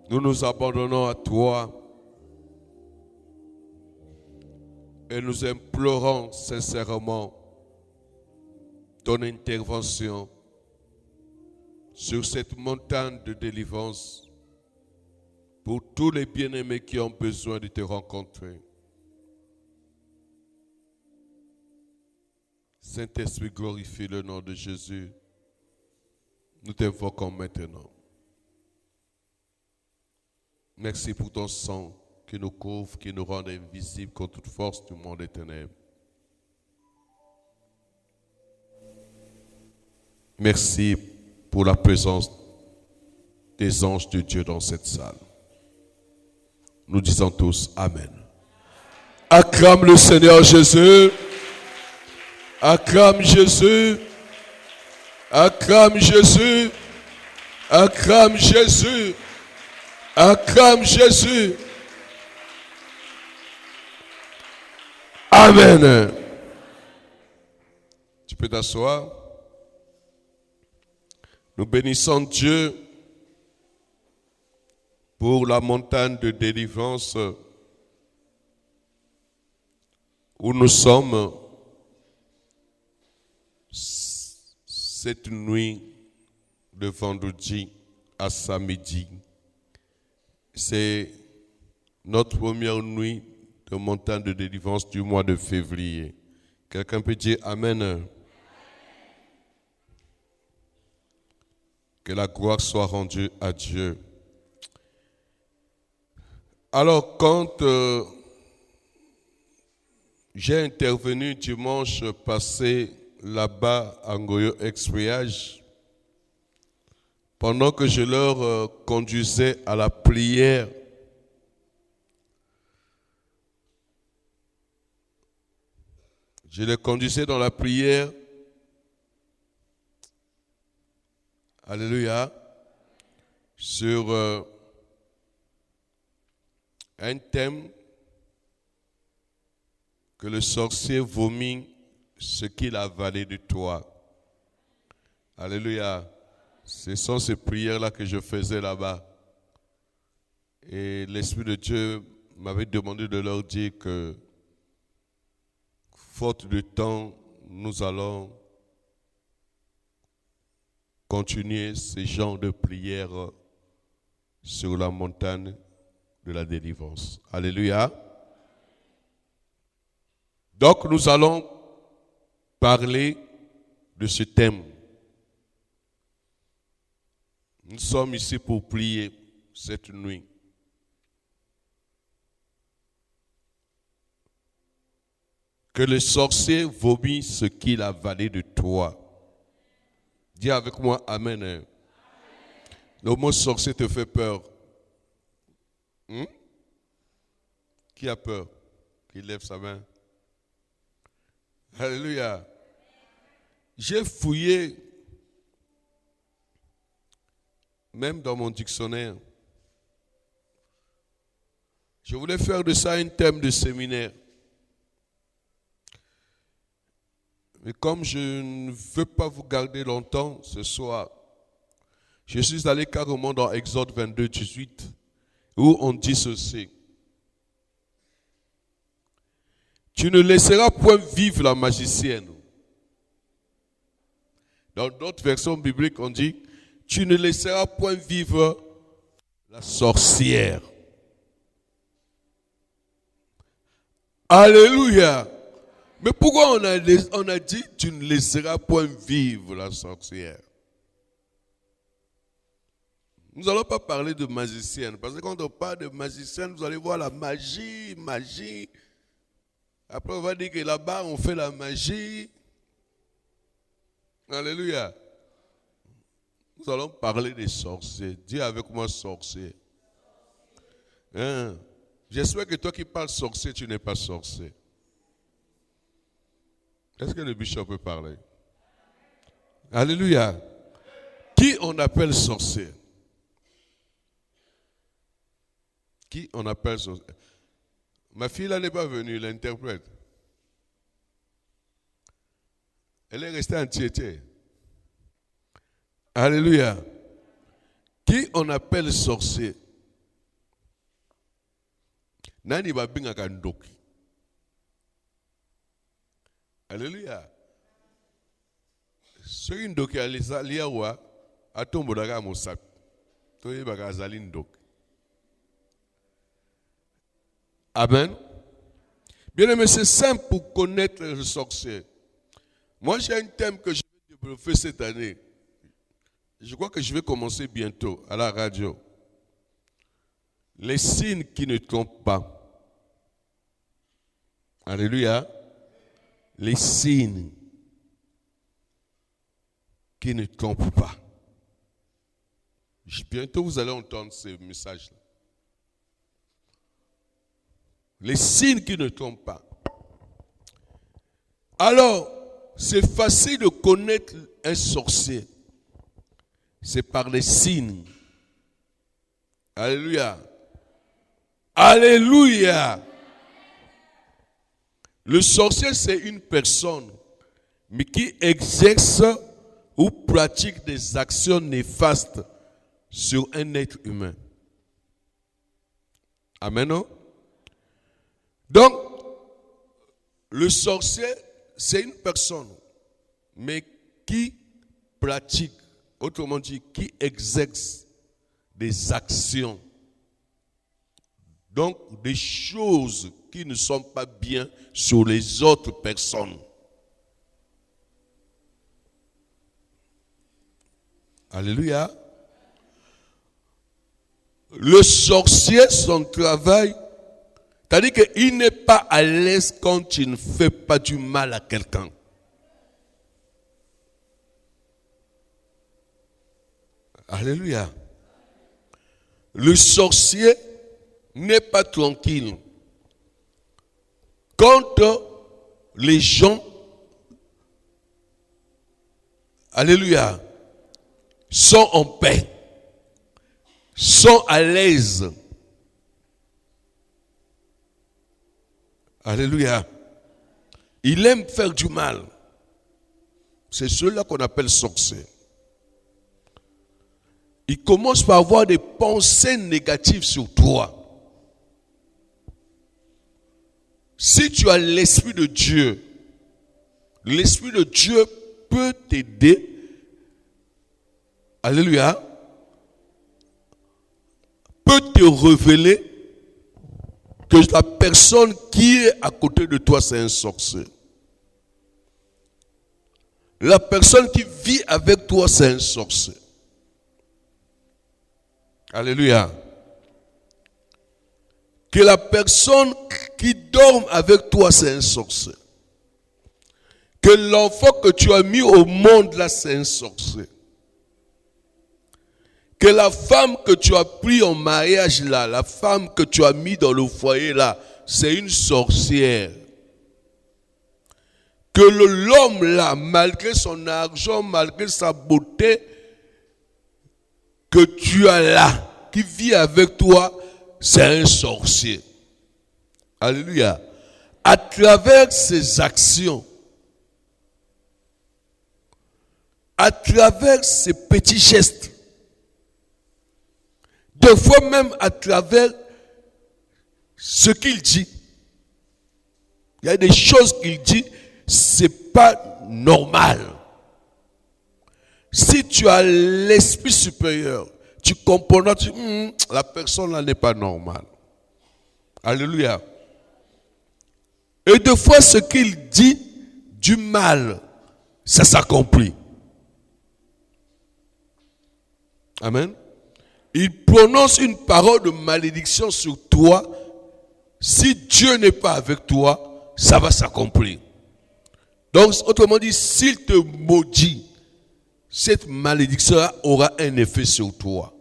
Nous nous abandonnons à toi et nous implorons sincèrement ton intervention sur cette montagne de délivrance pour tous les bien-aimés qui ont besoin de te rencontrer. Saint-Esprit, glorifie le nom de Jésus. Nous t'invoquons maintenant. Merci pour ton sang qui nous couvre, qui nous rend invisibles contre toute force du monde des ténèbres. Merci pour la présence des anges de Dieu dans cette salle. Nous disons tous Amen. Acclame le Seigneur Jésus. Acclame Jésus. Acclame Jésus. Acclame Jésus. Acclame Jésus. Amen. Tu peux t'asseoir. Nous bénissons Dieu pour la montagne de délivrance où nous sommes cette nuit de vendredi à samedi. C'est notre première nuit de montagne de délivrance du mois de février. Quelqu'un peut dire Amen. Que la gloire soit rendue à Dieu. Alors, quand j'ai intervenu dimanche passé là-bas à Ngoyo Expriage, pendant que je leur conduisais à la prière, je les conduisais dans la prière. Alléluia. Sur un thème que le sorcier vomit ce qu'il a avalé de toi. Alléluia. Ce sont ces prières-là que je faisais là-bas. Et l'Esprit de Dieu m'avait demandé de leur dire que, faute de temps, nous allons continuer ce genre de prières sur la montagne de la délivrance. Alléluia. Donc nous allons parler de ce thème. Nous sommes ici pour prier cette nuit. Que le sorcier vomit ce qu'il a avalé de toi. Dis avec moi Amen. Amen. Le mot sorcier te fait peur. Qui a peur? Qui lève sa main. Alléluia. J'ai fouillé, même dans mon dictionnaire. Je voulais faire de ça un thème de séminaire. Mais comme je ne veux pas vous garder longtemps ce soir, je suis allé carrément dans Exode 22, 18, où on dit ceci. Tu ne laisseras point vivre la magicienne. Dans d'autres versions bibliques, on dit, tu ne laisseras point vivre la sorcière. Alléluia. Mais pourquoi on a dit, tu ne laisseras point vivre la sorcière? Nous n'allons pas parler de magicienne, parce que quand on parle de magicienne, vous allez voir la magie. Après, on va dire que là-bas, on fait la magie. Alléluia. Nous allons parler des sorciers. Dis avec moi sorcier. Hein? J'espère que toi qui parles sorcier, tu n'es pas sorcier. Est-ce que le bishop peut parler? Alléluia. Qui on appelle sorcier? Qui on appelle sorcier? Ma fille là n'est pas venue, l'interprète. Elle est restée en Tieté. Alléluia. Qui on appelle sorcier? nani babengaka ndoki. Alléluia. Soki ndoki alizali awa atombolaka mosapi toyebaka azali ndoki. Amen. Bien aimé, c'est simple pour connaître le sorcier. Moi, j'ai un thème que je vais développer cette année. Je crois que je vais commencer bientôt à la radio. Les signes qui ne trompent pas. Alléluia. Les signes qui ne trompent pas. Bientôt, vous allez entendre ces messages-là. Les signes qui ne trompent pas. Alors, c'est facile de connaître un sorcier. C'est par les signes. Alléluia. Alléluia. Le sorcier, c'est une personne, mais qui exerce ou pratique des actions néfastes sur un être humain. Amen, non? Donc, le sorcier, c'est une personne, mais qui pratique, autrement dit, qui exerce des actions. Donc, des choses qui ne sont pas bien sur les autres personnes. Alléluia. Le sorcier, son travail, c'est-à-dire qu'il n'est pas à l'aise quand il ne fait pas du mal à quelqu'un. Alléluia. Le sorcier n'est pas tranquille quand les gens, alléluia, sont en paix, sont à l'aise. Alléluia. Il aime faire du mal. C'est cela qu'on appelle sorcier. Il commence par avoir des pensées négatives sur toi. Si tu as l'Esprit de Dieu peut t'aider. Alléluia. Peut te révéler que la personne qui est à côté de toi, c'est un sorcier. La personne qui vit avec toi, c'est un sorcier. Alléluia. Que la personne qui dort avec toi, c'est un sorcier. Que l'enfant que tu as mis au monde là, c'est un sorcier. Que la femme que tu as pris en mariage là, la femme que tu as mis dans le foyer là, c'est une sorcière. Que l'homme là, malgré son argent, malgré sa beauté, que tu as là, qui vit avec toi, c'est un sorcier. Alléluia. À travers ses actions, à travers ses petits gestes, des fois même à travers ce qu'il dit. Il y a des choses qu'il dit, c'est pas normal. Si tu as l'esprit supérieur, tu comprends, la personne là n'est pas normale. Alléluia. Et des fois, ce qu'il dit du mal, ça s'accomplit. Amen. Il prononce une parole de malédiction sur toi. Si Dieu n'est pas avec toi, ça va s'accomplir. Donc, autrement dit, s'il te maudit, cette malédiction aura un effet sur toi.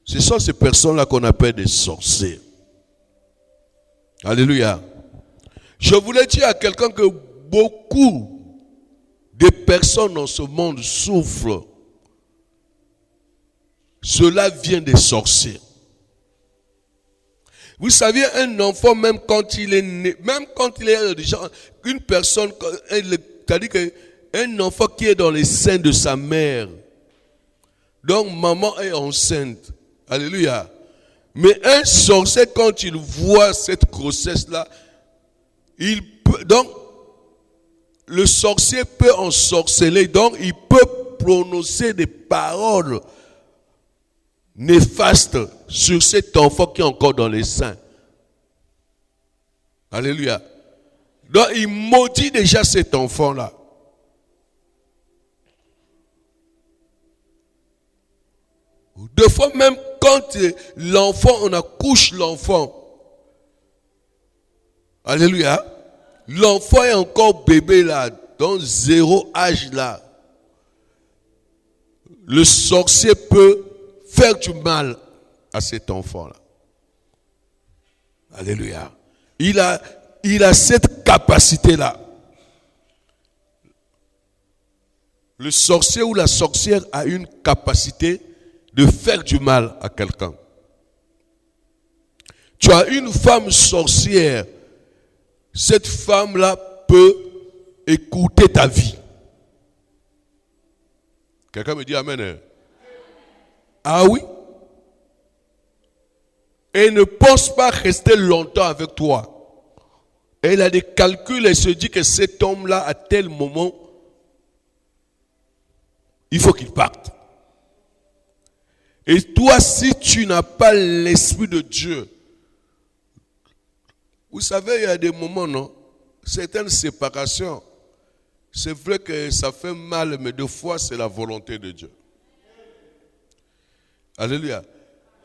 Ce sont ces personnes-là qu'on appelle des sorciers. Alléluia. Je voulais dire à quelqu'un que beaucoup de personnes dans ce monde souffrent. Cela vient des sorciers. Vous savez, un enfant, même quand il est né, même quand il est déjà une personne, c'est-à-dire qu'un enfant qui est dans les seins de sa mère, donc maman est enceinte, alléluia, Mais un sorcier, quand il voit cette grossesse-là, il peut, donc, le sorcier peut ensorceler, donc il peut prononcer des paroles néfastes sur cet enfant qui est encore dans les seins. Alléluia. Donc il maudit déjà cet enfant-là. Deux fois même quand l'enfant, on accouche l'enfant. Alléluia. L'enfant est encore bébé là, dans 0 âge là. Le sorcier peut faire du mal à cet enfant-là. Alléluia. Il a cette capacité-là. Le sorcier ou la sorcière a une capacité de faire du mal à quelqu'un. Tu as une femme sorcière. Cette femme-là peut écouter ta vie. Quelqu'un me dit amen. Ah oui? Et ne pense pas rester longtemps avec toi. Elle a des calculs et se dit que cet homme-là, à tel moment, il faut qu'il parte. Et toi, si tu n'as pas l'Esprit de Dieu, vous savez, il y a des moments, non? Certaines séparations, c'est vrai que ça fait mal, mais des fois, c'est la volonté de Dieu. Alléluia.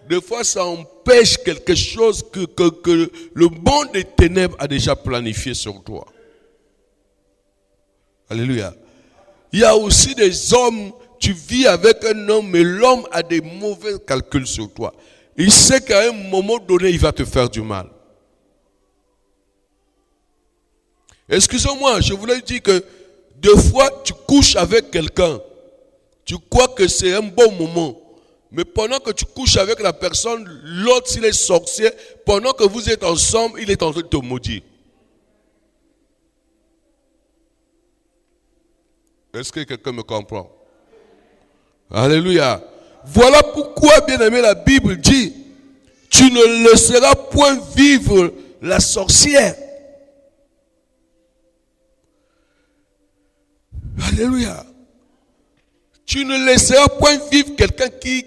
Des fois, ça empêche quelque chose que le monde des ténèbres a déjà planifié sur toi. Alléluia. Il y a aussi des hommes, tu vis avec un homme, mais l'homme a des mauvais calculs sur toi. Il sait qu'à un moment donné, il va te faire du mal. Excusez-moi, je voulais dire que des fois, tu couches avec quelqu'un. Tu crois que c'est un bon moment. Mais pendant que tu couches avec la personne, l'autre, s'il est sorcier, pendant que vous êtes ensemble, il est en train de te maudire. Est-ce que quelqu'un me comprend? Alléluia. Voilà pourquoi, bien aimé, la Bible dit, tu ne laisseras point vivre la sorcière. Alléluia. Tu ne laisseras point vivre quelqu'un qui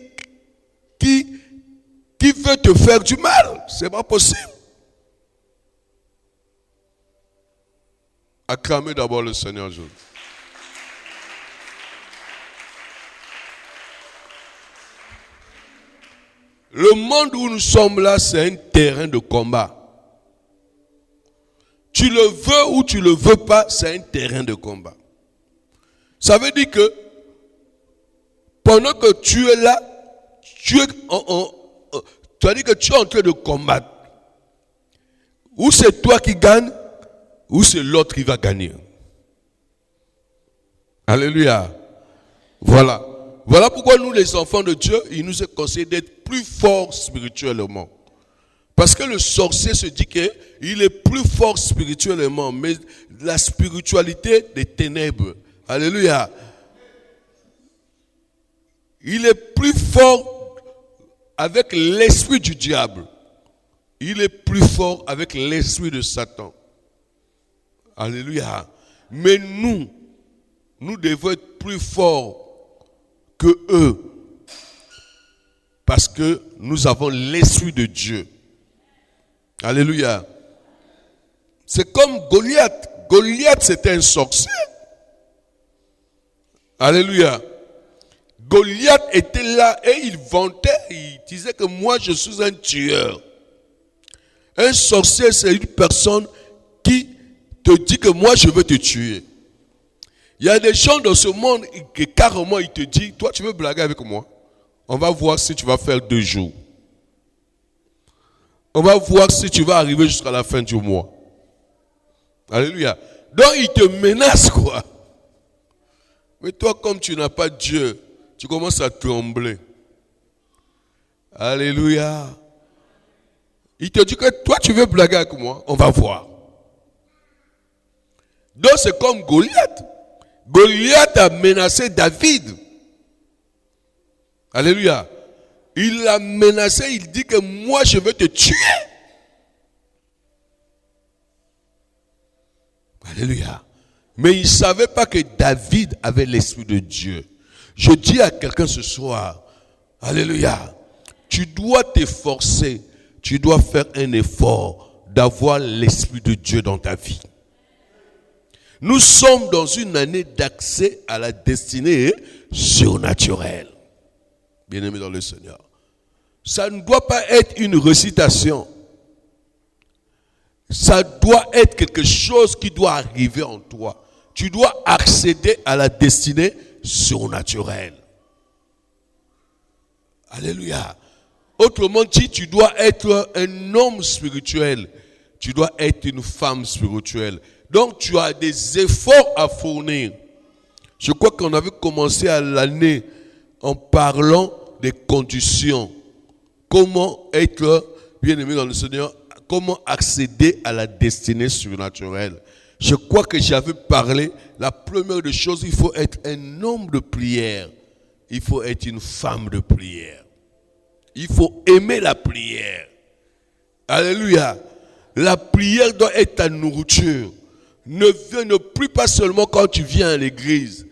veut te faire du mal. C'est pas possible. Acclamez d'abord le Seigneur Jésus. Le monde où nous sommes là, c'est un terrain de combat. Tu le veux ou tu le veux pas, c'est un terrain de combat. Ça veut dire que pendant que tu es là, tu as dit que tu es en train de combattre. Ou c'est toi qui gagne, ou c'est l'autre qui va gagner. Alléluia. Voilà. Voilà pourquoi nous, les enfants de Dieu, il nous est conseillé d'être plus forts spirituellement. Parce que le sorcier se dit qu'il est plus fort spirituellement, mais la spiritualité des ténèbres. Alléluia. Il est plus fort avec l'esprit du diable. Il est plus fort avec l'esprit de Satan. Alléluia. Mais nous devons être plus forts que eux. Parce que nous avons l'esprit de Dieu. Alléluia. C'est comme Goliath. Goliath, c'était un sorcier. Alléluia. Goliath était là et il vantait, il disait que moi je suis un tueur. Un sorcier, c'est une personne qui te dit que moi je veux te tuer. Il y a des gens dans ce monde qui carrément il te dit, toi tu veux blaguer avec moi? On va voir si tu vas faire 2 jours. On va voir si tu vas arriver jusqu'à la fin du mois. Alléluia. Donc il te menace quoi. Mais toi comme tu n'as pas Dieu, tu commences à trembler. Alléluia. Il te dit que toi tu veux blaguer avec moi, on va voir. Donc c'est comme Goliath. Goliath a menacé David. Alléluia. Il l'a menacé, il dit que moi je vais te tuer. Alléluia. Mais il ne savait pas que David avait l'Esprit de Dieu. Je dis à quelqu'un ce soir, alléluia, tu dois t'efforcer, tu dois faire un effort d'avoir l'Esprit de Dieu dans ta vie. Nous sommes dans une année d'accès à la destinée surnaturelle. Bien-aimés dans le Seigneur. Ça ne doit pas être une récitation. Ça doit être quelque chose qui doit arriver en toi. Tu dois accéder à la destinée surnaturelle. Alléluia. Autrement dit, tu dois être un homme spirituel. Tu dois être une femme spirituelle. Donc, tu as des efforts à fournir. Je crois qu'on avait commencé à l'année en parlant des conditions. Comment être bien-aimé dans le Seigneur, comment accéder à la destinée surnaturelle. Je crois que j'avais parlé, la première des choses, il faut être un homme de prière. Il faut être une femme de prière. Il faut aimer la prière. Alléluia. La prière doit être ta nourriture. Ne plus pas seulement quand tu viens à l'église.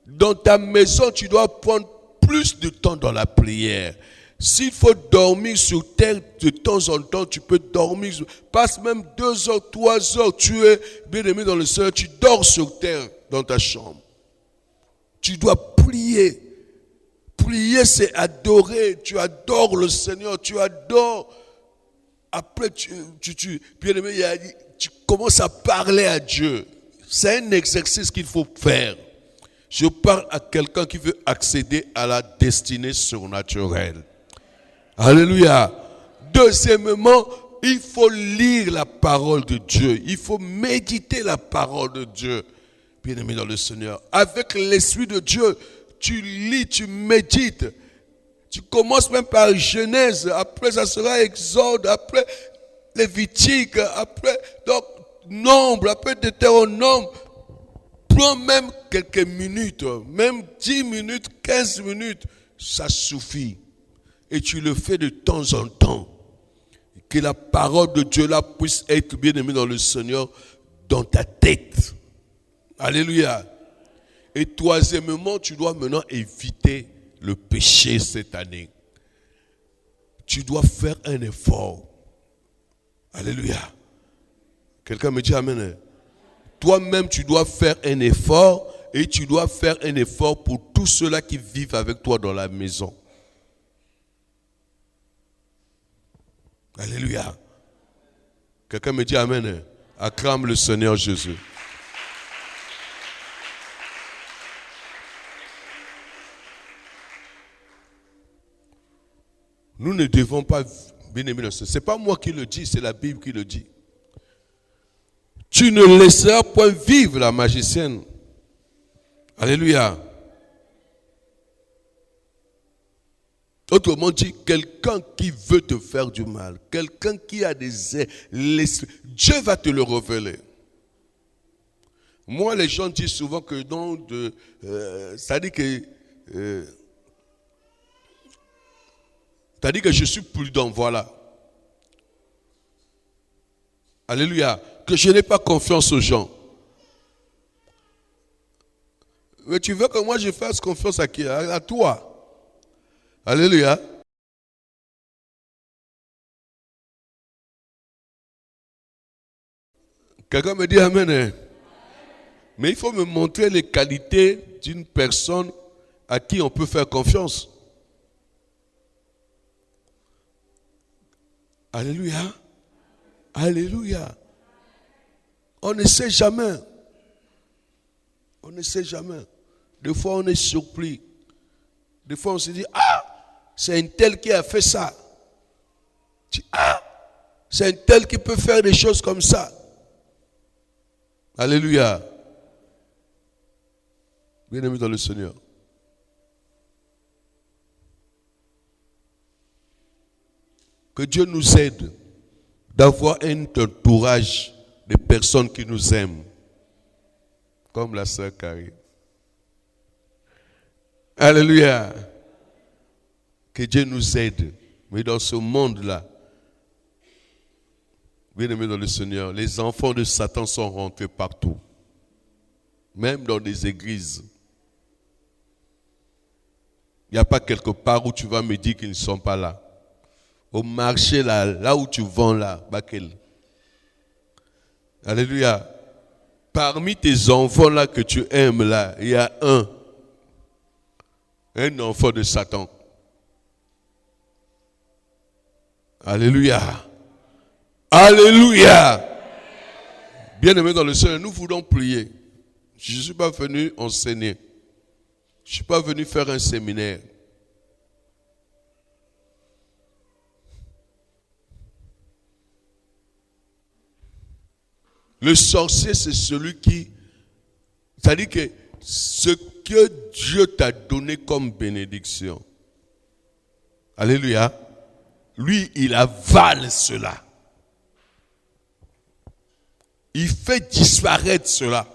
Dans ta maison, tu dois prendre plus de temps dans la prière. S'il faut dormir sur terre de temps en temps, tu peux dormir. Passe même 2 heures, 3 heures, tu es bien-aimé dans le Seigneur, tu dors sur terre dans ta chambre. Tu dois prier. Prier, c'est adorer. Tu adores le Seigneur, tu adores. Après, bien-aimé, tu commences à parler à Dieu. C'est un exercice qu'il faut faire. Je parle à quelqu'un qui veut accéder à la destinée surnaturelle. Alléluia. Deuxièmement, il faut lire la parole de Dieu. Il faut méditer la parole de Dieu. Bien-aimé dans le Seigneur. Avec l'Esprit de Dieu, tu lis, tu médites. Tu commences même par Genèse. Après, ça sera Exode. Après, Lévitique. Après, donc, Nombre. Après, Deutéronome. Prends même quelques minutes. Même 10 minutes, 15 minutes. Ça suffit. Et tu le fais de temps en temps. Que la parole de Dieu là puisse être bien aimée dans le Seigneur, dans ta tête. Alléluia. Et troisièmement, tu dois maintenant éviter le péché cette année. Tu dois faire un effort. Alléluia. Quelqu'un me dit amen. Toi-même, tu dois faire un effort et tu dois faire un effort pour tous ceux-là qui vivent avec toi dans la maison. Alléluia. Quelqu'un me dit amen. Acclame le Seigneur Jésus. Nous ne devons pas, bien aimé, ce n'est pas moi qui le dis, c'est la Bible qui le dit. Tu ne laisseras point vivre la magicienne. Alléluia. Autrement dit, quelqu'un qui veut te faire du mal, quelqu'un qui a des ailes, Dieu va te le révéler. Moi, les gens disent souvent que ça dit que je suis prudent, voilà. Alléluia. Que je n'ai pas confiance aux gens. Mais tu veux que moi je fasse confiance à qui? À toi. Alléluia. Quelqu'un me dit amen. Mais il faut me montrer les qualités d'une personne à qui on peut faire confiance. Alléluia. Alléluia. On ne sait jamais. On ne sait jamais. Des fois, on est surpris. Des fois, on se dit, c'est un tel qui a fait ça. C'est un tel qui peut faire des choses comme ça. Alléluia. Bien-aimé dans le Seigneur. Que Dieu nous aide d'avoir un entourage de personnes qui nous aiment. Comme la sœur Carrie. Alléluia. Que Dieu nous aide. Mais dans ce monde-là, bien-aimés dans le Seigneur, les enfants de Satan sont rentrés partout. Même dans des églises. Il n'y a pas quelque part où tu vas me dire qu'ils ne sont pas là. Au marché, là où tu vends là, Bakel. Alléluia. Parmi tes enfants là que tu aimes là, il y a un enfant de Satan. Alléluia. Alléluia. Bien-aimés dans le Seigneur, nous voulons prier. Je ne suis pas venu enseigner. Je ne suis pas venu faire un séminaire. Le sorcier, c'est celui qui... C'est-à-dire que ce que Dieu t'a donné comme bénédiction. Alléluia. Lui, il avale cela. Il fait disparaître cela.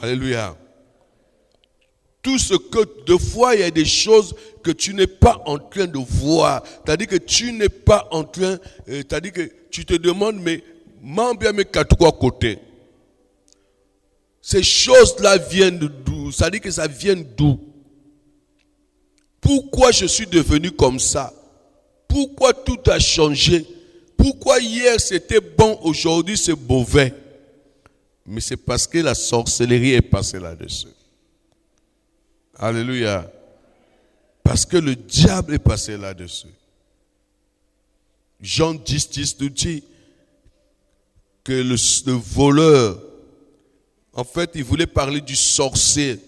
Alléluia. Tout ce que, de fois, il y a des choses que tu n'es pas en train de voir. C'est-à-dire que tu n'es pas en train... C'est-à-dire que tu te demandes, mais m'en bien mes quatre côtés. Ces choses-là viennent d'où? C'est-à-dire que ça vient d'où? Pourquoi je suis devenu comme ça? Pourquoi tout a changé? Pourquoi hier c'était bon, aujourd'hui c'est mauvais? Mais c'est parce que la sorcellerie est passée là-dessus. Alléluia. Parce que le diable est passé là-dessus. Jean 10 nous dit que le voleur, en fait, il voulait parler du sorcier.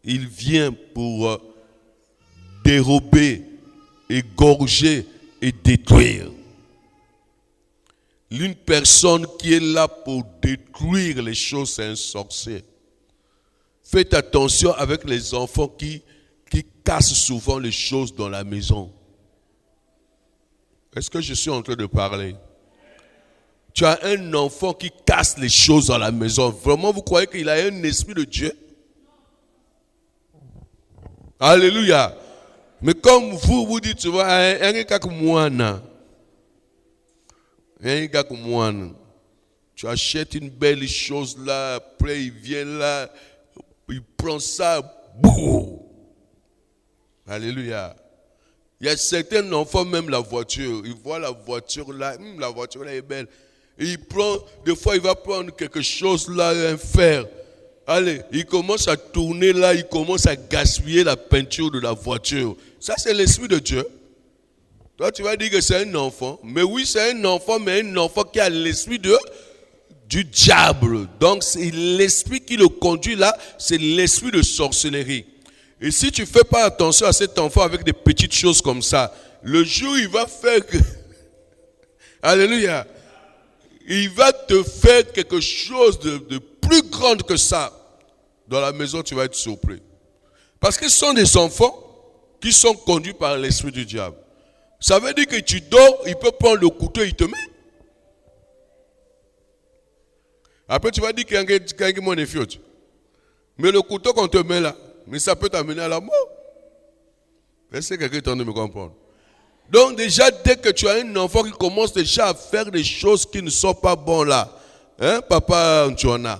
Il vient pour dérober, égorger et détruire. L'une personne qui est là pour détruire les choses, c'est un sorcier. Faites attention avec les enfants qui cassent souvent les choses dans la maison. Est-ce que je suis en train de parler? Tu as un enfant qui casse les choses dans la maison. Vraiment, vous croyez qu'il a un esprit de Dieu? Alléluia. Mais comme vous dites, tu vois, un gars comme moi, tu achètes une belle chose là, après il vient là, il prend ça, boum. Alléluia. Il y a certains enfants, même la voiture, ils voient la voiture là est belle. Et il prend, des fois il va prendre quelque chose là, un fer. Allez, il commence à tourner là, il commence à gaspiller la peinture de la voiture. Ça c'est l'esprit de Dieu. Toi tu vas dire que c'est un enfant. Mais oui, c'est un enfant, mais un enfant qui a l'esprit du diable. Donc c'est l'esprit qui le conduit là, c'est l'esprit de sorcellerie. Et si tu ne fais pas attention à cet enfant avec des petites choses comme ça, le jour il va faire que... Alléluia. Il va te faire quelque chose de plus grand que ça. Dans la maison, tu vas être surpris. Parce que ce sont des enfants qui sont conduits par l'esprit du diable. Ça veut dire que tu dors, il peut prendre le couteau, il te met. Après, tu vas dire qu'il y a un mon effet. Mais le couteau qu'on te met là, mais ça peut t'amener à la mort. Est-ce que quelqu'un est en train de me comprendre? Donc déjà, dès que tu as un enfant qui commence déjà à faire des choses qui ne sont pas bonnes là, hein, papa Antoine,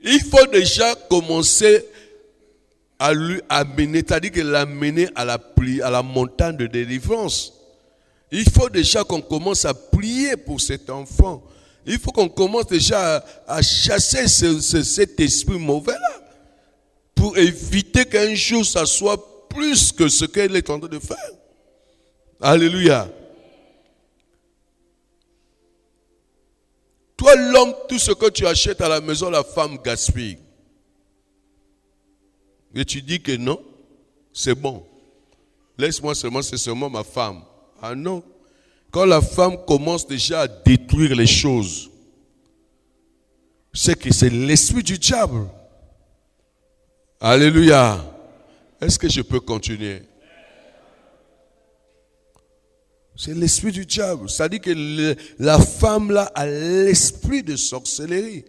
il faut déjà commencer à lui amener, c'est-à-dire que l'amener à la montagne de délivrance. Il faut déjà qu'on commence à prier pour cet enfant. Il faut qu'on commence déjà à chasser cet esprit mauvais là, pour éviter qu'un jour ça soit plus que ce qu'elle est en train de faire. Alléluia. Toi l'homme, tout ce que tu achètes à la maison, la femme gaspille. Et tu dis que non, c'est bon. Laisse-moi seulement, c'est seulement ma femme. Ah non. Quand la femme commence déjà à détruire les choses, c'est que c'est l'esprit du diable. Alléluia. Est-ce que je peux continuer? C'est l'esprit du diable. Ça dit que la femme là a l'esprit de sorcellerie.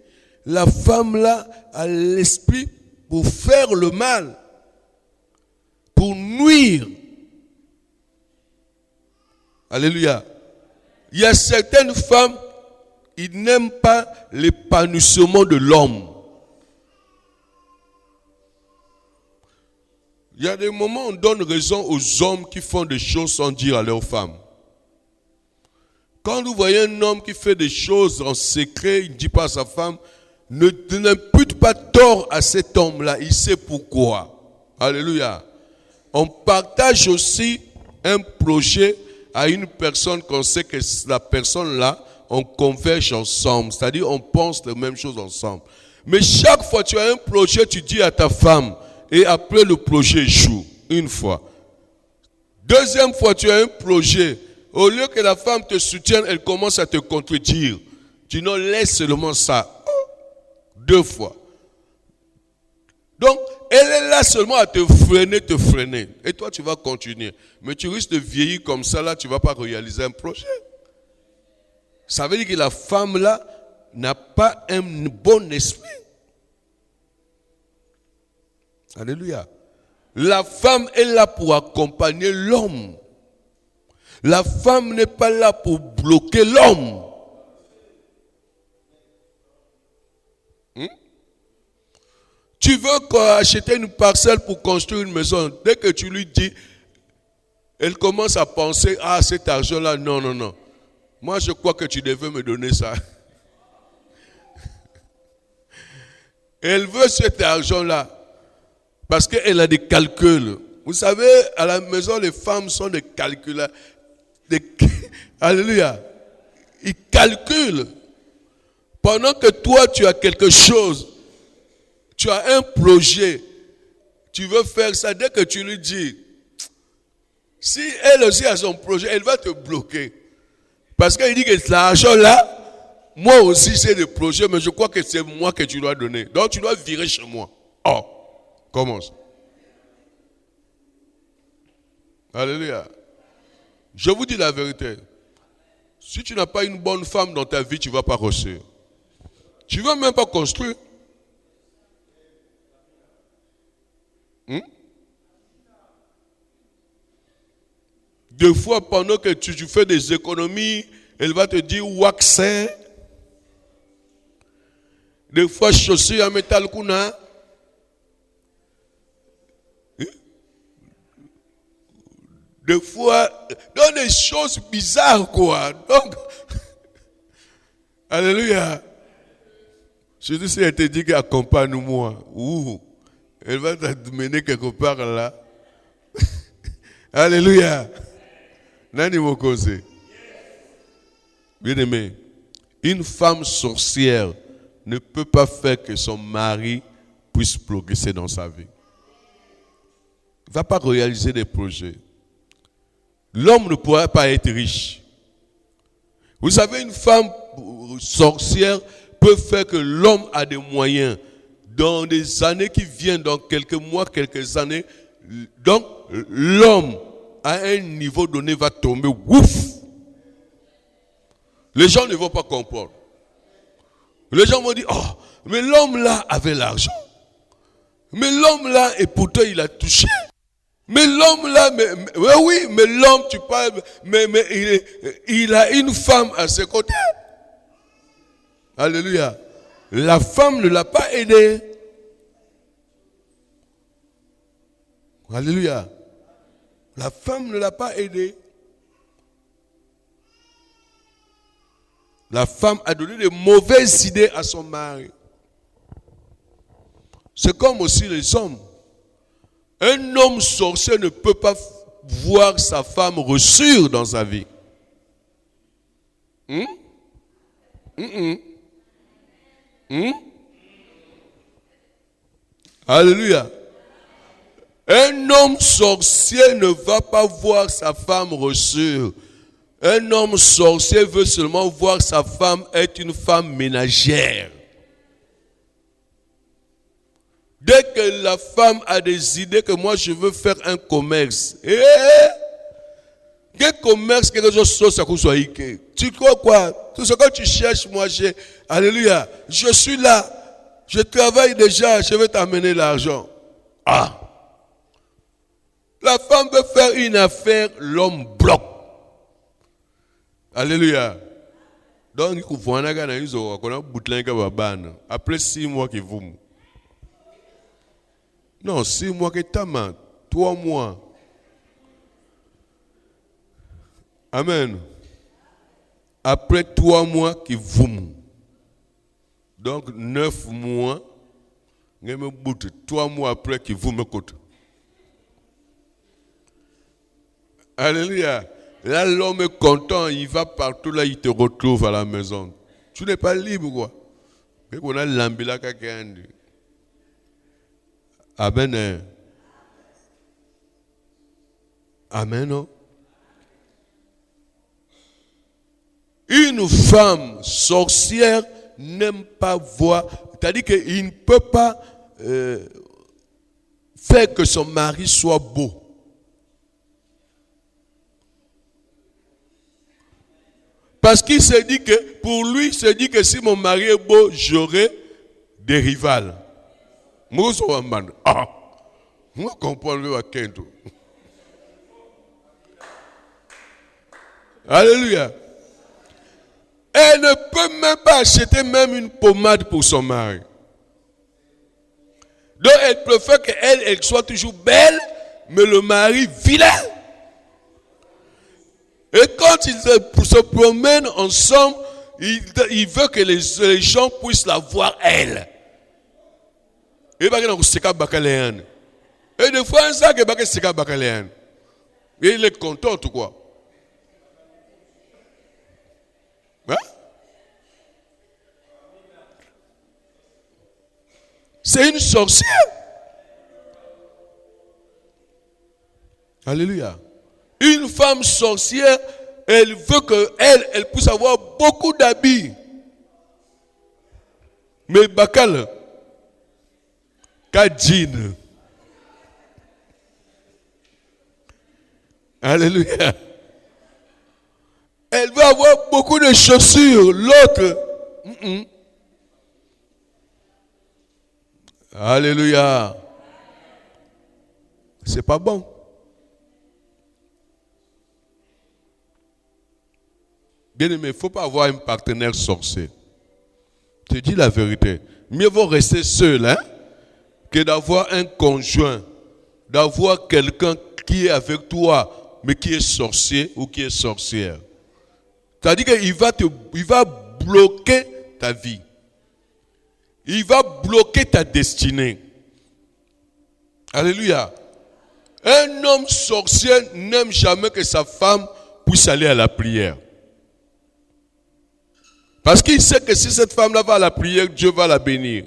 la femme là a l'esprit pour faire le mal, pour nuire. Alléluia. Il y a certaines femmes, ils n'aiment pas l'épanouissement de l'homme. Il y a des moments où on donne raison aux hommes qui font des choses sans dire à leurs femmes. Quand vous voyez un homme qui fait des choses en secret, il ne dit pas à sa femme, n'impute pas tort à cet homme-là, il sait pourquoi. Alléluia. On partage aussi un projet à une personne qu'on sait que la personne-là, on converge ensemble, c'est-à-dire on pense les mêmes choses ensemble. Mais chaque fois que tu as un projet, tu dis à ta femme, et après le projet échoue, une fois. Deuxième fois, tu as un projet. Au lieu que la femme te soutienne, elle commence à te contredire. Tu non, laisse seulement ça. Deux fois. Donc, elle est là seulement à te freiner. Et toi, tu vas continuer. Mais tu risques de vieillir comme ça, là, tu ne vas pas réaliser un projet. Ça veut dire que la femme, là, n'a pas un bon esprit. Alléluia. La femme est là pour accompagner l'homme. La femme n'est pas là pour bloquer l'homme. Tu veux acheter une parcelle pour construire une maison. Dès que tu lui dis, elle commence à penser, ah, cet argent-là, non. Moi, je crois que tu devais me donner ça. Elle veut cet argent-là. Parce qu'elle a des calculs. Vous savez, à la maison, les femmes sont des calculs. Alléluia. Ils calculent. Pendant que toi, tu as quelque chose, tu as un projet, tu veux faire ça, dès que tu lui dis, si elle aussi a son projet, elle va te bloquer. Parce qu'elle dit que l'argent là, moi aussi c'est des projets, mais je crois que c'est moi que tu dois donner. Donc tu dois virer chez moi. Oh. Commence. Alléluia. Je vous dis la vérité. Si tu n'as pas une bonne femme dans ta vie, tu ne vas pas réussir. Tu ne vas même pas construire. Des fois, pendant que tu fais des économies, elle va te dire waxer. Des fois, chaussures en métal kuna. Des fois, dans des choses bizarres, quoi. Donc, alléluia. Je dis, si elle te dit qu'accompagne-moi, elle va t'amener quelque part là. Alléluia. Nani mokose. Bien aimé, une femme sorcière ne peut pas faire que son mari puisse progresser dans sa vie. Il ne va pas réaliser des projets. L'homme ne pourra pas être riche. Vous savez, une femme sorcière peut faire que l'homme a des moyens. Dans des années qui viennent, dans quelques mois, quelques années, donc l'homme à un niveau donné va tomber. Ouf! Les gens ne vont pas comprendre. Les gens vont dire, oh, mais l'homme là avait l'argent. Mais l'homme là, et pourtant il a touché. Mais l'homme là, mais l'homme, tu parles, mais il a une femme à ses côtés. Alléluia. La femme ne l'a pas aidé. Alléluia. La femme ne l'a pas aidé. La femme a donné de mauvaises idées à son mari. C'est comme aussi les hommes. Un homme sorcier ne peut pas voir sa femme reçue dans sa vie. Alléluia. Un homme sorcier ne va pas voir sa femme reçue. Un homme sorcier veut seulement voir sa femme être une femme ménagère. Dès que la femme a des idées que moi je veux faire un commerce, Quel commerce, quelque chose, ça coûte soit. Tu crois quoi? Tout ce que tu cherches, moi, j'ai. Alléluia. Je suis là. Je travaille déjà. Je vais t'amener l'argent. Ah. La femme veut faire une affaire, l'homme bloque. Alléluia. Donc, il faut après 6 mois qui vous. Non, 6 mois que t'as 3 mois. Amen. Après 3 mois qui vous. Donc 9 mois. 3 mois après qui vous me coûte. Alléluia. Là, l'homme est content, il va partout, là, il te retrouve à la maison. Tu n'es pas libre, quoi. Mais on a l'ambila quelqu'un. Amen. Amen, non? Une femme sorcière n'aime pas voir, c'est-à-dire qu'il ne peut pas faire que son mari soit beau. Parce qu'il se dit que, pour lui, il se dit que si mon mari est beau, j'aurai des rivales. Moi, je comprends le Kento. Alléluia. Elle ne peut même pas acheter même une pommade pour son mari. Donc, elle préfère qu'elle soit toujours belle, mais le mari vilain. Et quand ils se promènent ensemble, il veut que les gens puissent la voir elle. Et des fois, il est content ou quoi? Hein? C'est une sorcière. Alléluia. Une femme sorcière, elle veut qu'elle puisse avoir beaucoup d'habits. Mais Bakal, Kadjin. Alléluia. Elle veut avoir beaucoup de chaussures. L'autre. Alléluia. C'est pas bon. Bien aimé, il ne faut pas avoir un partenaire sorcier. Je te dis la vérité. Mieux vaut rester seul, hein, que d'avoir un conjoint, d'avoir quelqu'un qui est avec toi, mais qui est sorcier ou qui est sorcière. C'est-à-dire qu'il va bloquer ta vie. Il va bloquer ta destinée. Alléluia. Un homme sorcier n'aime jamais que sa femme puisse aller à la prière. Parce qu'il sait que si cette femme-là va à la prière, Dieu va la bénir.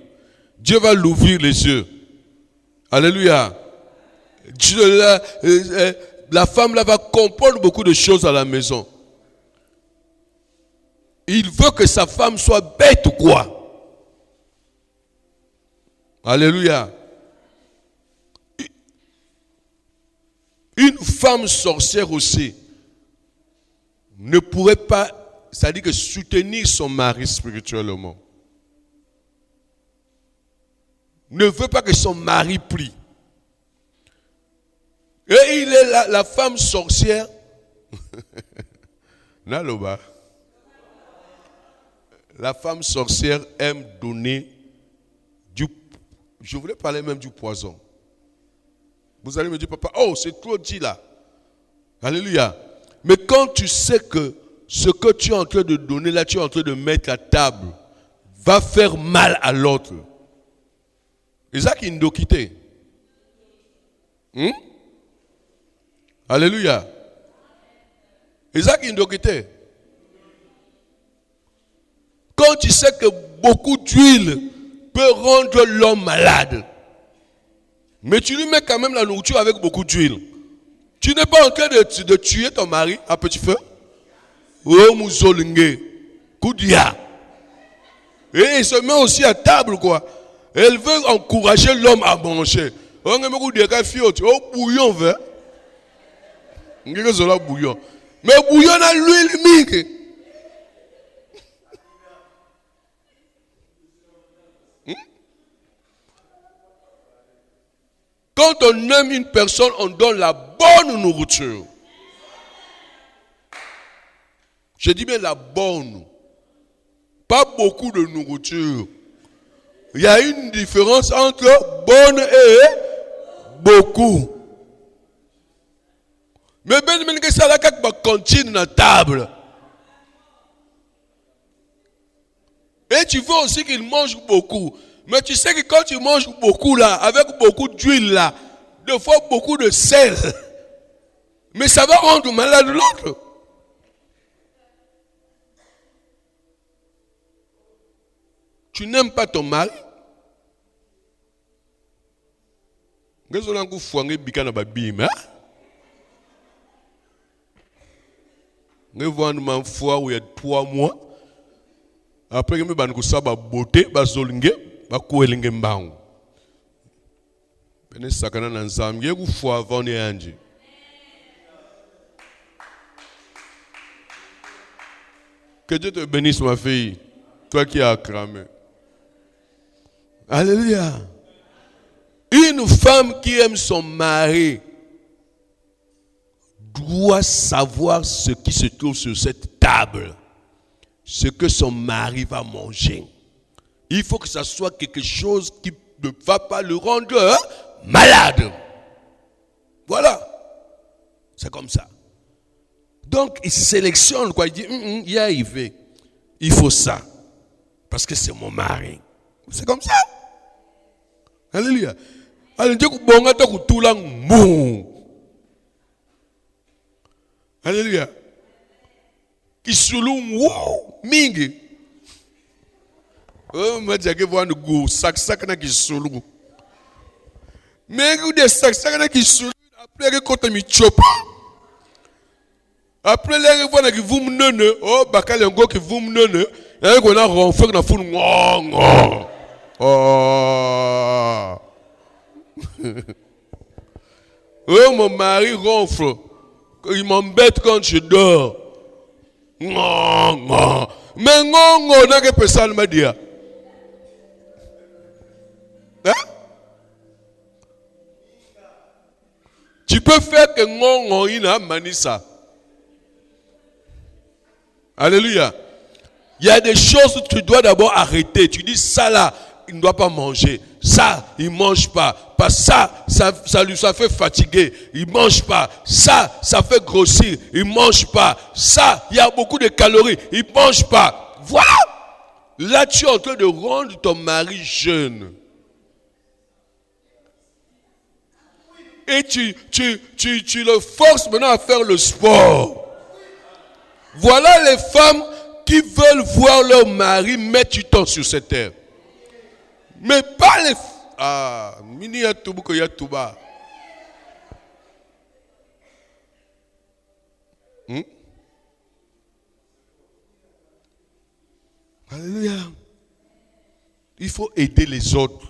Dieu va l'ouvrir les yeux. Alléluia. La femme-là va comprendre beaucoup de choses à la maison. Il veut que sa femme soit bête ou quoi? Alléluia. Une femme sorcière aussi ne pourrait pas, c'est-à-dire que soutenir son mari spirituellement. Ne veut pas que son mari prie. Et il est la femme sorcière. Naloba. La femme sorcière aime donner je voulais parler même du poison. Vous allez me dire, papa, oh, c'est trop dit là. Alléluia. Mais quand tu sais que ce que tu es en train de donner là, tu es en train de mettre à table, va faire mal à l'autre. C'est ça qui nous quitte. Alléluia. C'est ça qui nous quitte. Quand tu sais que beaucoup d'huile peut rendre l'homme malade, mais tu lui mets quand même la nourriture avec beaucoup d'huile, tu n'es pas en train de tuer ton mari à petit feu. Oh, mouzolingé, koudia. Et il se met aussi à table, quoi. Elle veut encourager l'homme à manger. On a beaucoup de bouillon, vert. Bouillon. Mais bouillon à l'huile mingi. Quand on aime une personne, on donne la bonne nourriture. Je dis bien la bonne. Pas beaucoup de nourriture. Il y a une différence entre bonne et beaucoup. Mais ben que ça là quand continue na table. Et tu veux aussi qu'il mange beaucoup. Mais tu sais que quand tu manges beaucoup là, avec beaucoup d'huile là, des fois beaucoup de sel, mais ça va rendre malade l'autre. Tu n'aimes pas ton mari? Qu'est-ce que tu fais? Tu vois une fois où il y a 3 mois. Après, je vais faire beauté, je vais faire Pene sakana na nzambe ye kufu avant ne yanje. Que Dieu te bénisse ma fille, toi qui as cramé. Alléluia. Une femme qui aime son mari doit savoir ce qui se trouve sur cette table, ce que son mari va manger. Il faut que ça soit quelque chose qui ne va pas le rendre malade. Voilà. C'est comme ça. Donc, il sélectionne quoi. Il dit, il est arrivé. Il faut ça. Parce que c'est mon mari. C'est comme ça. Alléluia. Alléluia. Kisulu mingi. Oh, ma diake voit le goût. Sac na kisulu. Mais il y a des sacs qui sont après que quand mi chopa. Après les gens qui vous menent, oh bakalengo qui vous menent, et qu'on a renfort na fou ngong. Oh. Oh mon mari ronfle. Il m'embête quand je dors. Ngong. Mais ngong n'a que personne m'a dit. Hein? Tu peux faire que ngon ina manisa. Alléluia. Il y a des choses que tu dois d'abord arrêter. Tu dis ça là, il ne doit pas manger. Ça, il ne mange pas. Pas ça, ça fait fatiguer. Il ne mange pas. Ça fait grossir. Il ne mange pas. Ça, il y a beaucoup de calories. Il ne mange pas. Voilà. Là, tu es en train de rendre ton mari jeune. Et tu le forces maintenant à faire le sport. Voilà les femmes qui veulent voir leur mari mettre du temps sur cette terre. Mais pas les... Ah, mini yatubuko yatuba. Alléluia. Il faut aider les autres.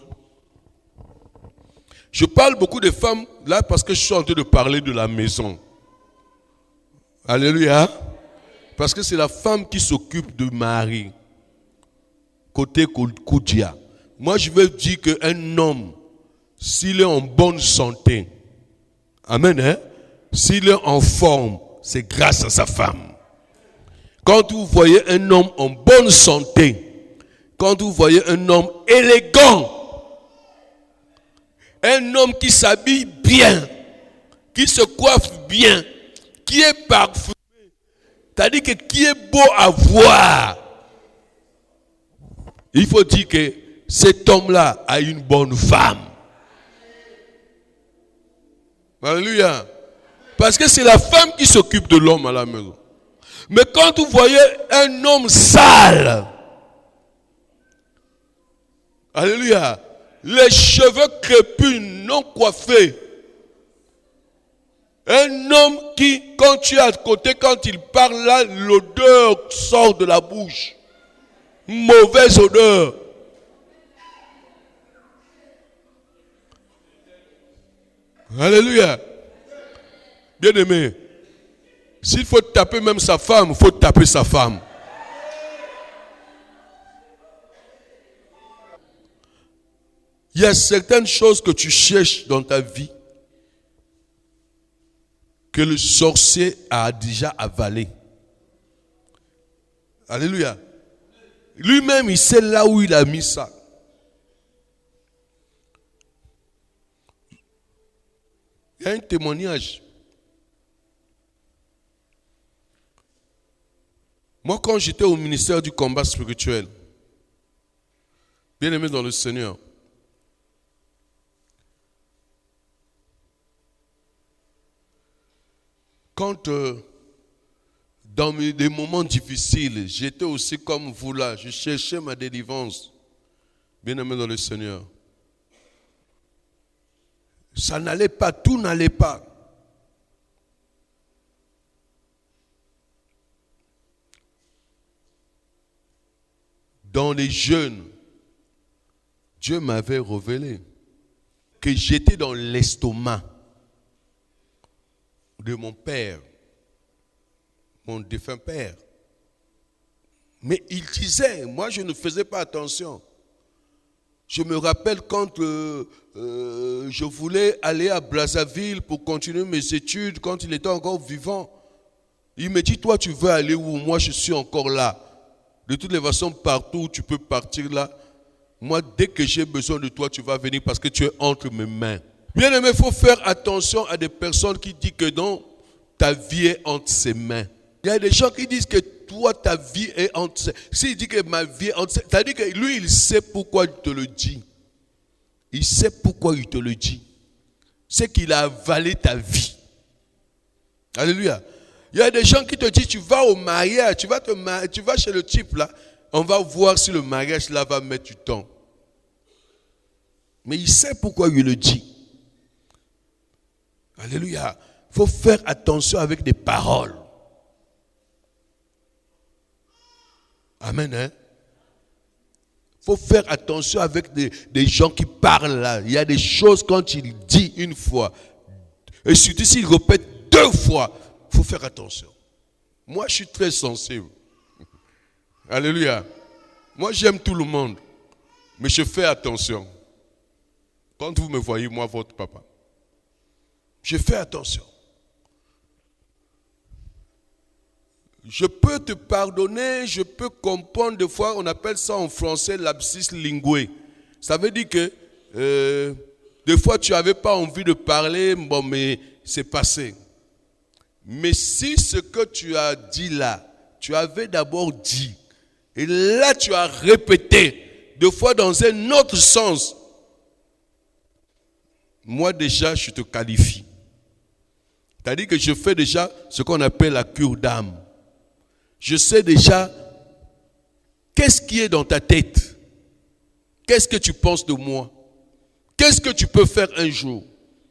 Je parle beaucoup de femmes là parce que je suis en train de parler de la maison. Alléluia. Parce que c'est la femme qui s'occupe de mari. Côté Koudia. Moi je veux dire qu'un homme, s'il est en bonne santé, amen, hein? S'il est en forme, c'est grâce à sa femme. Quand vous voyez un homme en bonne santé, quand vous voyez un homme élégant, un homme qui s'habille bien, qui se coiffe bien, qui est parfumé, c'est-à-dire que qui est beau à voir, il faut dire que cet homme-là a une bonne femme. Alléluia. Parce que c'est la femme qui s'occupe de l'homme à la maison. Mais quand vous voyez un homme sale, alléluia, les cheveux crépus, non coiffés, un homme qui, quand tu es à côté, quand il parle là, l'odeur sort de la bouche. Mauvaise odeur. Alléluia. Bien-aimé, S'il faut taper même sa femme, il faut taper sa femme. Il y a certaines choses que tu cherches dans ta vie que le sorcier a déjà avalé. Alléluia. Lui-même, il sait là où il a mis ça. Il y a un témoignage. Moi, quand j'étais au ministère du combat spirituel, bien aimé dans le Seigneur, quand dans des moments difficiles, j'étais aussi comme vous là, je cherchais ma délivrance, bien aimé dans le Seigneur. Ça n'allait pas, tout n'allait pas. Dans les jeûnes, Dieu m'avait révélé que j'étais dans l'estomac de mon père, mon défunt père. Mais il disait, moi je ne faisais pas attention. Je me rappelle quand je voulais aller à Brazzaville pour continuer mes études, quand il était encore vivant. Il me dit, toi tu veux aller où? Moi je suis encore là. De toutes les façons, partout où tu peux partir là, moi dès que j'ai besoin de toi, tu vas venir parce que tu es entre mes mains. Bien aimé, il faut faire attention à des personnes qui disent que non, ta vie est entre ses mains. Il y a des gens qui disent que toi, ta vie est entre ses mains. S'il dit que ma vie est entre ses mains, c'est-à-dire que lui, il sait pourquoi il te le dit. Il sait pourquoi il te le dit. C'est qu'il a avalé ta vie. Alléluia. Il y a des gens qui te disent, tu vas au mariage, tu vas chez le type là, on va voir si le mariage là va mettre du temps. Mais il sait pourquoi il le dit. Alléluia. Il faut faire attention avec des paroles. Amen. Hein? Il faut faire attention avec des gens qui parlent là. Il y a des choses quand il dit une fois, et surtout s'il répète 2 fois, il faut faire attention. Moi, je suis très sensible. Alléluia. Moi, j'aime tout le monde, mais je fais attention. Quand vous me voyez, moi, votre papa, je fais attention. Je peux te pardonner, je peux comprendre. Des fois, on appelle ça en français lapsus linguae. Ça veut dire que des fois, tu n'avais pas envie de parler, bon, mais c'est passé. Mais si ce que tu as dit là, tu avais d'abord dit, et là tu as répété, des fois dans un autre sens, moi déjà je te qualifie. C'est-à-dire que je fais déjà ce qu'on appelle la cure d'âme. Je sais déjà qu'est-ce qui est dans ta tête. Qu'est-ce que tu penses de moi? Qu'est-ce que tu peux faire un jour?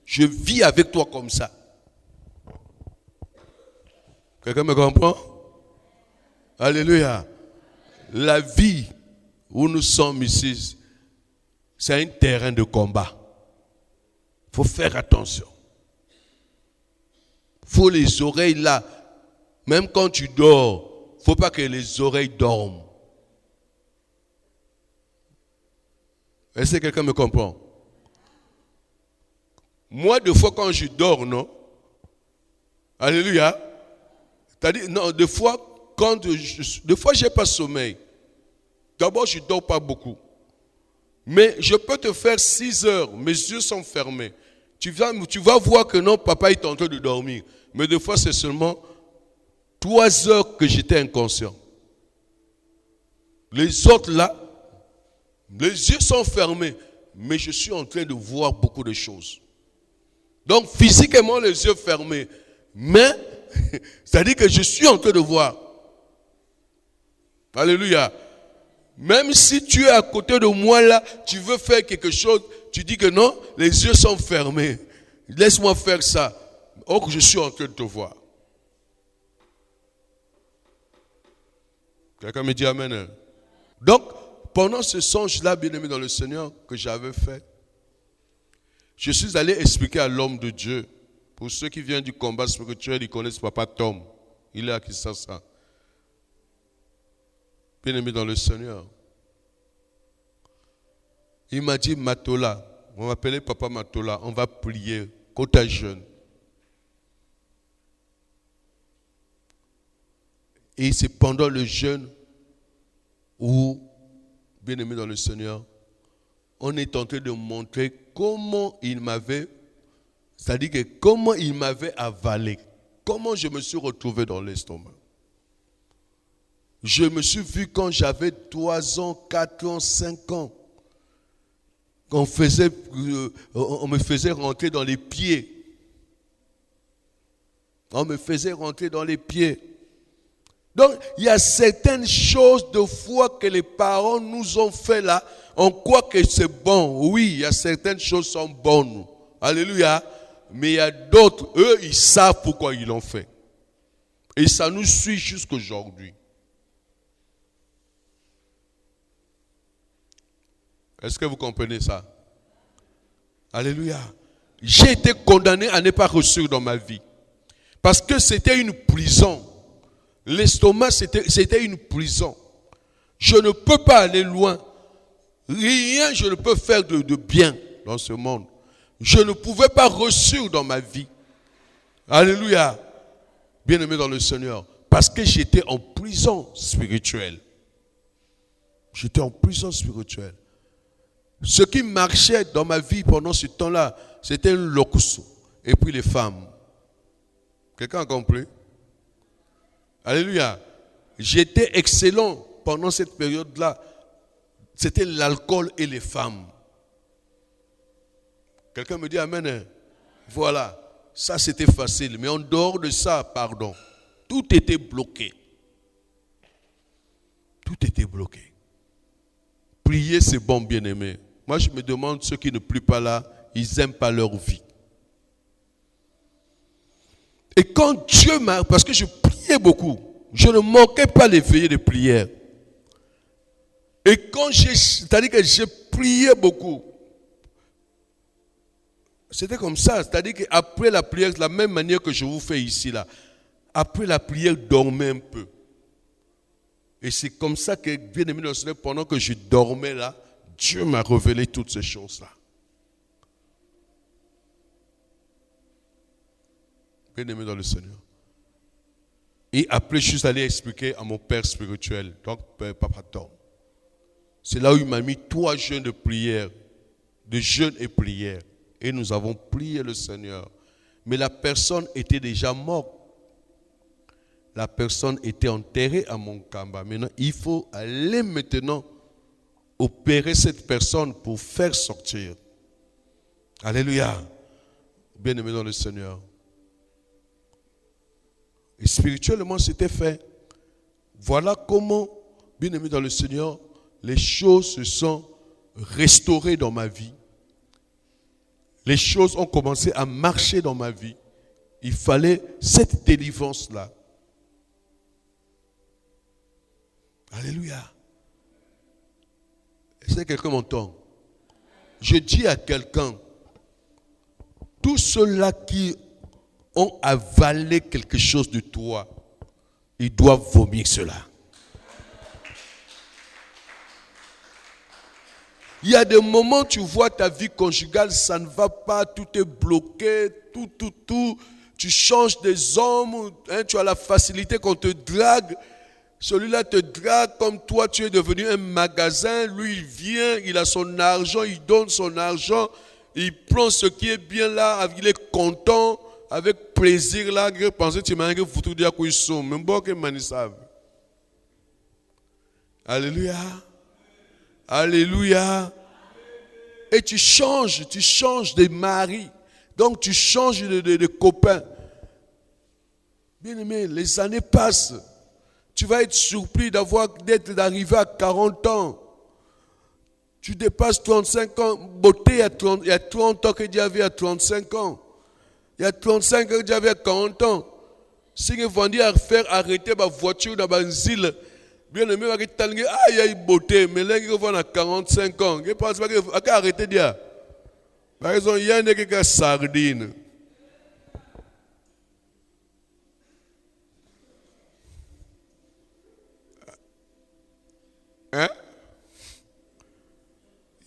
Je vis avec toi comme ça. Quelqu'un me comprend? Alléluia. La vie où nous sommes ici, c'est un terrain de combat. Il faut faire attention. Il faut les oreilles là. Même quand tu dors, il ne faut pas que les oreilles dorment. Est-ce que quelqu'un me comprend? Moi, des fois, quand je dors, non? Alléluia. C'est-à-dire, non, des fois, je n'ai pas sommeil. D'abord, je ne dors pas beaucoup. Mais je peux te faire 6 heures, mes yeux sont fermés. Tu vas voir que non, papa est en train de dormir. Mais des fois, c'est seulement 3 heures que j'étais inconscient. Les autres là, les yeux sont fermés, mais je suis en train de voir beaucoup de choses. Donc, physiquement, les yeux fermés. Mais, c'est-à-dire que je suis en train de voir. Alléluia. Même si tu es à côté de moi là, tu veux faire quelque chose, tu dis que non, les yeux sont fermés. Laisse-moi faire ça. Or, je suis en train de te voir. Quelqu'un me dit amen. Donc, pendant ce songe-là, bien-aimé dans le Seigneur, que j'avais fait, je suis allé expliquer à l'homme de Dieu. Pour ceux qui viennent du combat spirituel, ils connaissent Papa Tom. Il est à Kinshasa. Bien-aimé dans le Seigneur. Il m'a dit, Matola, on m'appelait Papa Matola, on va prier, quand tu jeune. Et c'est pendant le jeûne où, bien-aimé dans le Seigneur, on est en train de montrer comment il m'avait, c'est-à-dire que comment il m'avait avalé, comment je me suis retrouvé dans l'estomac. Je me suis vu quand j'avais 3 ans, 4 ans, 5 ans. On me faisait rentrer dans les pieds. On me faisait rentrer dans les pieds. Donc, il y a certaines choses de foi que les parents nous ont fait là. On croit que c'est bon. Oui, il y a certaines choses qui sont bonnes. Alléluia. Mais il y a d'autres, eux, ils savent pourquoi ils l'ont fait. Et ça nous suit jusqu'aujourd'hui. Est-ce que vous comprenez ça? Alléluia. J'ai été condamné à ne pas reçu dans ma vie. Parce que c'était une prison. L'estomac, c'était une prison. Je ne peux pas aller loin. Rien je ne peux faire de bien dans ce monde. Je ne pouvais pas reçu dans ma vie. Alléluia. Bien-aimé dans le Seigneur. Parce que j'étais en prison spirituelle. J'étais en prison spirituelle. Ce qui marchait dans ma vie pendant ce temps-là, c'était le locuso et puis les femmes. Quelqu'un a compris? Alléluia. J'étais excellent pendant cette période-là. C'était l'alcool et les femmes. Quelqu'un me dit amen. Voilà. Ça, c'était facile. Mais en dehors de ça, pardon, tout était bloqué. Tout était bloqué. Prier, c'est bon, bien-aimé. Moi, je me demande, ceux qui ne plient pas là, ils n'aiment pas leur vie. Et quand Dieu m'a... Parce que je priais beaucoup. Je ne manquais pas les veillées de prière. Et quand c'est-à-dire que j'ai prié beaucoup. C'était comme ça. C'est-à-dire qu'après la prière, de la même manière que je vous fais ici, là. Après la prière, dormez un peu. Et c'est comme ça que, bien aimé dans le Seigneur, pendant que je dormais là, Dieu m'a révélé toutes ces choses-là. Bien aimé dans le Seigneur. Et après, je suis allé expliquer à mon père spirituel, donc Papa Tom. C'est là où il m'a mis 3 jeûnes de prière, de jeûne et prière. Et nous avons prié le Seigneur. Mais la personne était déjà morte. La personne était enterrée à Monkamba. Maintenant, il faut aller maintenant opérer cette personne pour faire sortir. Alléluia. Bien-aimé dans le Seigneur. Et spirituellement, c'était fait. Voilà comment, bien-aimé dans le Seigneur, les choses se sont restaurées dans ma vie. Les choses ont commencé à marcher dans ma vie. Il fallait cette délivrance-là. Alléluia. Est-ce que quelqu'un m'entend? Je dis à quelqu'un, tous ceux-là qui ont avalé quelque chose de toi, ils doivent vomir cela. Il y a des moments où tu vois ta vie conjugale, ça ne va pas, tout est bloqué, tout. Tu changes des hommes, hein, tu as la facilité qu'on te drague. Celui-là te drague comme toi, tu es devenu un magasin. Lui, il vient, il a son argent, il donne son argent. Il prend ce qui est bien là, il est content, avec plaisir là. Il pense que tu m'as dit que vous dire qu'ils sont. Même bon que manisave. Alléluia. Alléluia. Et tu changes de mari. Donc tu changes de copain. Bien aimé, les années passent. Tu vas être surpris d'arriver à 40 ans. Tu dépasses 35 ans. Beauté, il y a 30 ans que Dieu avait à 35 ans. Il y a 35 ans que Dieu avait à 40 ans. Si vous vendiez à faire arrêter ma voiture dans une île, bien aimé, il y a une beauté, mais là, il va à 45 ans. Je pense qu'il faut arrêter de dire. Par exemple, il y a une qui est sardine. Hein?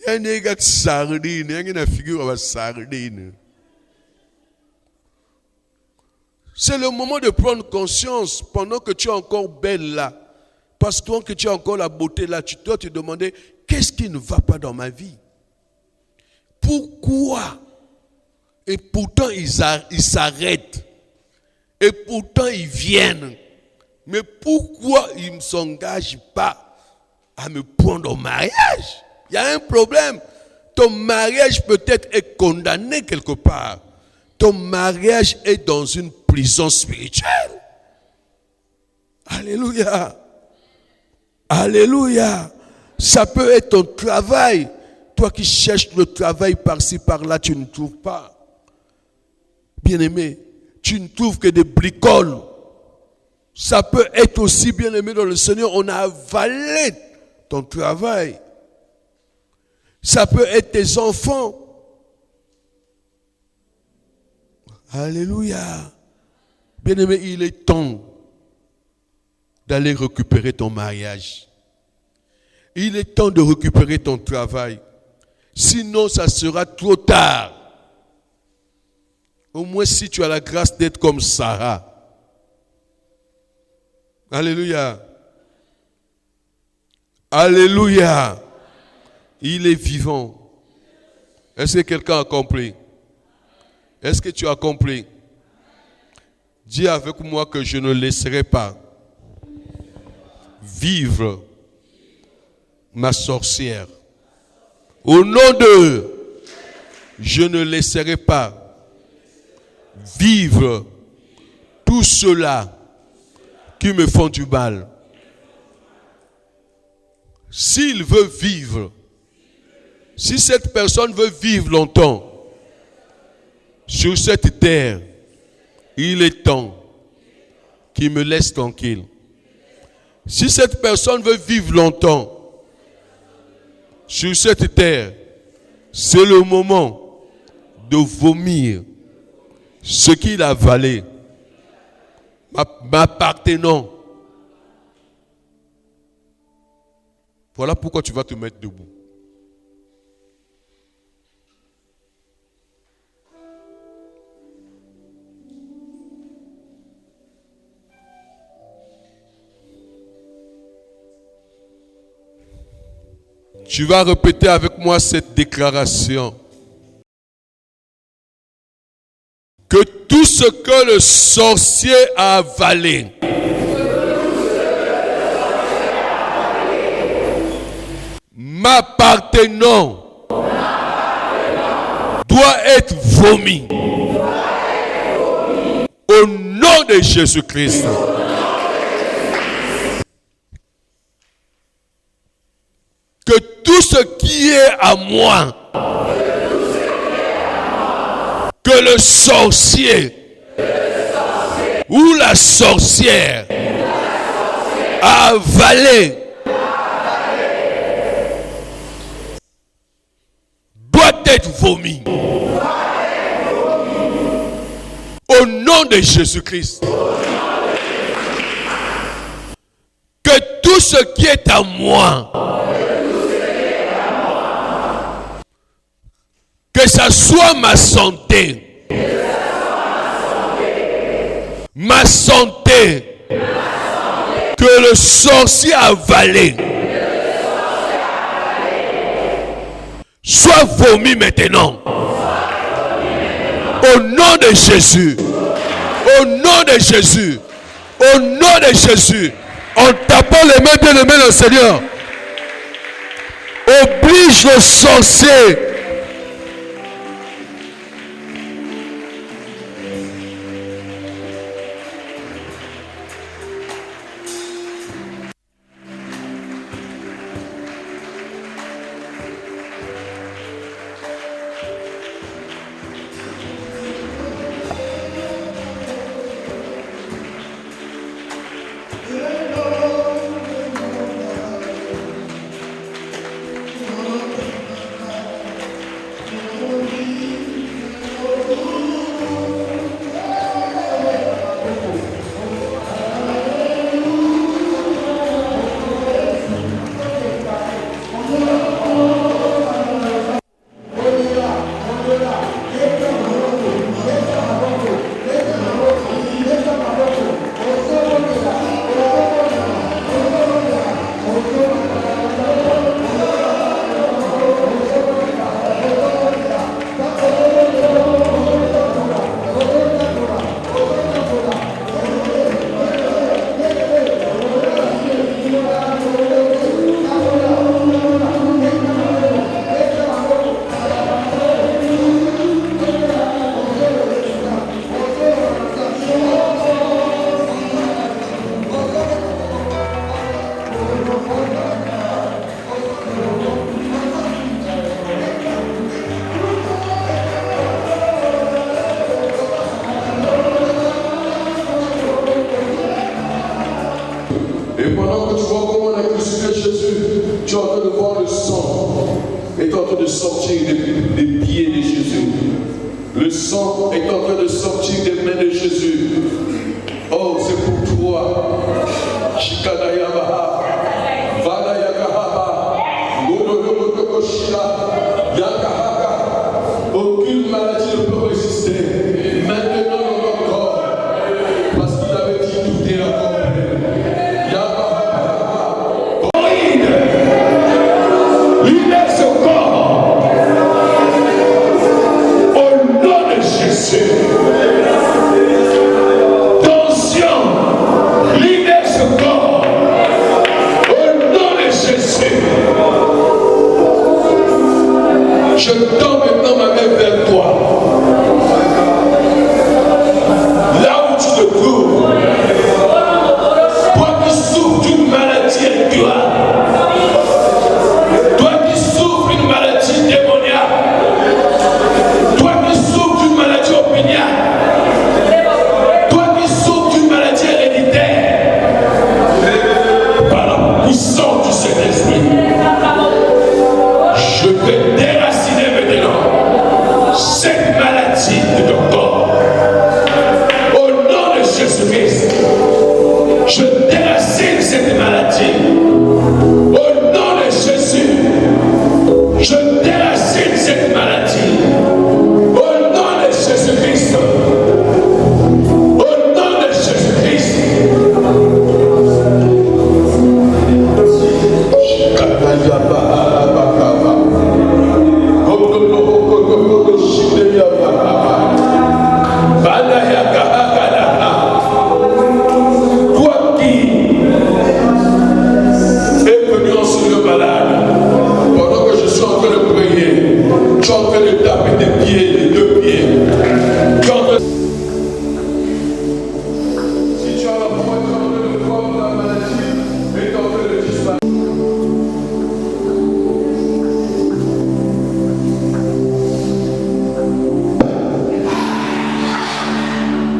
Il y a un gars de sardine, il y a une figure de sardine. C'est le moment de prendre conscience pendant que tu es encore belle là. Parce que tu as encore la beauté là, tu dois te demander qu'est-ce qui ne va pas dans ma vie? Pourquoi? Et pourtant ils s'arrêtent. Et pourtant ils viennent. Mais pourquoi ils ne s'engagent pas à me prendre au mariage? Il y a un problème. Ton mariage peut-être est condamné quelque part. Ton mariage est dans une prison spirituelle. Alléluia. Alléluia. Ça peut être ton travail. Toi qui cherches le travail par-ci, par-là, tu ne trouves pas. Bien-aimé, tu ne trouves que des bricoles. Ça peut être aussi, bien-aimé dans le Seigneur, on a avalé ton travail. Ça peut être tes enfants. Alléluia. Bien-aimé, il est temps d'aller récupérer ton mariage. Il est temps de récupérer ton travail. Sinon, ça sera trop tard. Au moins, si tu as la grâce d'être comme Sarah. Alléluia. Alléluia. Il est vivant. Est-ce que quelqu'un a compris? Est-ce que tu as compris? Dis avec moi que je ne laisserai pas vivre ma sorcière. Au nom de, je ne laisserai pas vivre tous ceux-là qui me font du mal. S'il veut vivre, si cette personne veut vivre longtemps sur cette terre, il est temps qu'il me laisse tranquille. Si cette personne veut vivre longtemps sur cette terre, c'est le moment de vomir ce qu'il a avalé, m'appartenant. Voilà pourquoi tu vas te mettre debout. Tu vas répéter avec moi cette déclaration. Que tout ce que le sorcier a avalé, m'appartenant, doit être vomi. Au nom de Jésus-Christ. Que tout ce qui est à moi, que le sorcier ou la sorcière a avalé, doit être vomi. Au nom de Jésus-Christ. Que tout ce qui est à moi, que ça soit ma santé, ma santé, que le sorcier a avalé, soit vomi maintenant. Au nom de Jésus, au nom de Jésus, au nom de Jésus, en tapant les mains bien aimées le Seigneur, oblige le sorcier Et pendant que tu vois comment on a crucifié Jésus, tu es en train de voir le sang est en train de sortir des pieds de Jésus. Le sang est en train de sortir